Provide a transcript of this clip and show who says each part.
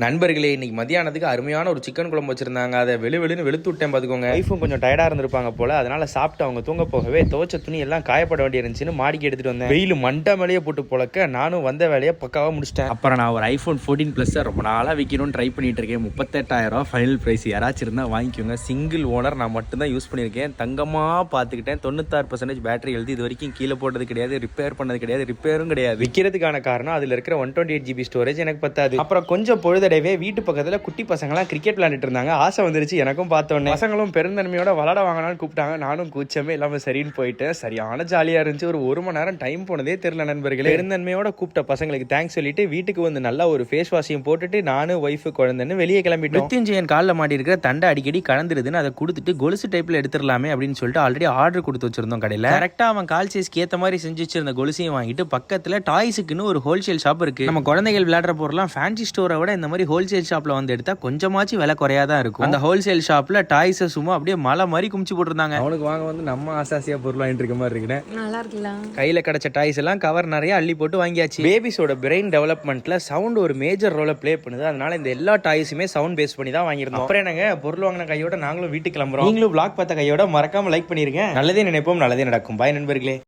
Speaker 1: நண்பர்களே, இன்னைக்கு மதியானத்துக்கு அருமையான ஒரு சிக்கன் குழம்பு வச்சிருந்தாங்க. அதை வெளுன்னு வெளுத்து விட்டேன் பார்த்துக்கோங்க. ஒய்ஃபும் கொஞ்சம் டயர்டாக இருந்திருப்பாங்க போல, அதனால சாப்பிட்டு அவங்க தூங்க போகவே துவைச்ச துணி எல்லாம் காயப்பட வேண்டிய இருந்துச்சுன்னு மாடிக்கு எடுத்துட்டு வந்தேன். வெயில் மண்டை மேலேயே போட்டு பொழக்க நானும் வந்த வேலையை பக்காவாக முடிச்சிட்டேன்.
Speaker 2: அப்புறம் நான் ஒரு ஐஃபோன் 14 ப்ளஸ் ரொம்ப நாளாக விற்கணும்னு ட்ரை பண்ணிட்டு இருக்கேன். 38,000 ஃபைனல் ப்ரைஸ். யாராச்சும் இருந்தால் வாங்கிக்கோங்க. சிங்கிள் ஓனர், நான் மட்டும் தான் யூஸ் பண்ணியிருக்கேன். தங்கமாக பார்த்துக்கிட்டேன். 96% பேட்டரி எழுதி இது வரைக்கும் கீழே போட்டது கிடையாது, ரிப்பேர் பண்ணது கிடையாது, ரிப்பேரும் கிடையாது.
Speaker 1: விற்கிறதுக்கான காரணம் அதில் இருக்கிற 128 GB ஸ்டோரேஜ் எனக்கு பத்தாது. அப்புறம் கொஞ்சம் பொழுதடவே வீட்டு பக்கத்தில் குட்டி பசங்களாம் கிரிக்கெட் விளையாண்டுட்டு இருந்தாங்க. ஆசை வந்துருச்சு எனக்கும். பார்த்தோன்னே பசங்களும் பெருந்தன்மையோட விளாட வாங்கினாலும் கூப்பிட்டாங்க. நானும் கூச்சமே இல்லாமல் சரின்னு போயிட்டேன். சரியான ஜாலியாக இருந்துச்சு. ஒரு மணி நேரம் டைம் போனதே தெரியல நண்பர்களே. பெருந்தன்மையோட கூப்பிட்ட பசங்களுக்கு தேங்க்ஸ் சொல்லிட்டு வீட்டுக்கு வந்து நல்லா ஒரு ஃபேஸ் வாஷையும் போட்டுட்டு நானும் ஒய்ஃபு குழந்தைன்னு வெளியே கிளம்பிட்டோம். மிருத்யுஞ்சயன் காலில் மாட்டி இருக்கிற தண்டை அடிக்கடி கலந்துருதுன்னு அதை கொடுத்துட்டு கொலுசு டைப்பில் எடுத்துடலாமே அப்படின்னு சொல்லிட்டு ஆல்ரெடி ஆர்டர் கொடுத்து வச்சிருந்தோம் கடையில். கரெக்டாக அவன் கால் சைஸ்க்கு ஏற்ற மாதிரி செஞ்சு வச்சிருந்த கொலுசையும் வாங்கிட்டு பக்கத்தில் டாய்ஸுக்குன்னு ஒரு ஹோல்சேல் ஷாப் இருக்கு. நம்ம குழந்தைகள் விளையாடுற பொருள்லாம் ஃபேன்சி ஸ்டோரை விட இந்த மாதிரி ஹோல்சேல் ஷாப்ல வந்து எடுத்தா கொஞ்சமாச்சும் விலை குறையா தான் இருக்கும். அந்த ஹோல்சேல் ஷாப்ல டாய்ஸ் சும்மா அப்படியே மலை மாதிரி குமிச்சு போட்டுருந்தாங்க.
Speaker 2: அவனுக்கு வாங்க வந்து நம்ம ஆசாசியா பொருள் வாங்கிட்டு இருக்க மாதிரி இருக்குன்னு
Speaker 3: நல்லா இருக்குல்ல.
Speaker 1: கையில கிடைச்ச டாய்ஸ் எல்லாம் கவர் நிறைய அள்ளி போட்டு வாங்கியாச்சு. பேபிஸோட பிரெயின் டெவலப்மெண்ட்ல சவுண்ட் ஒரு மேஜர் ரோலை பிளே பண்ணுது. அதனால இந்த எல்லா டாய்ஸுமே சவுண்ட் பேஸ் பண்ணி தான் வாங்கியிருந்தோம். அப்புறம் என்னங்க, பொருள் வாங்கின கையோட நாங்களும் வீட்டுக்கு கிளம்புறோம். நீங்களும் vlog பார்த்த கையோட மறக்காம லைக் பண்ணிருங்க. நல்லதே நினைப்போம், நல்லதே நடக்கும். பாய் நண்பர்களே.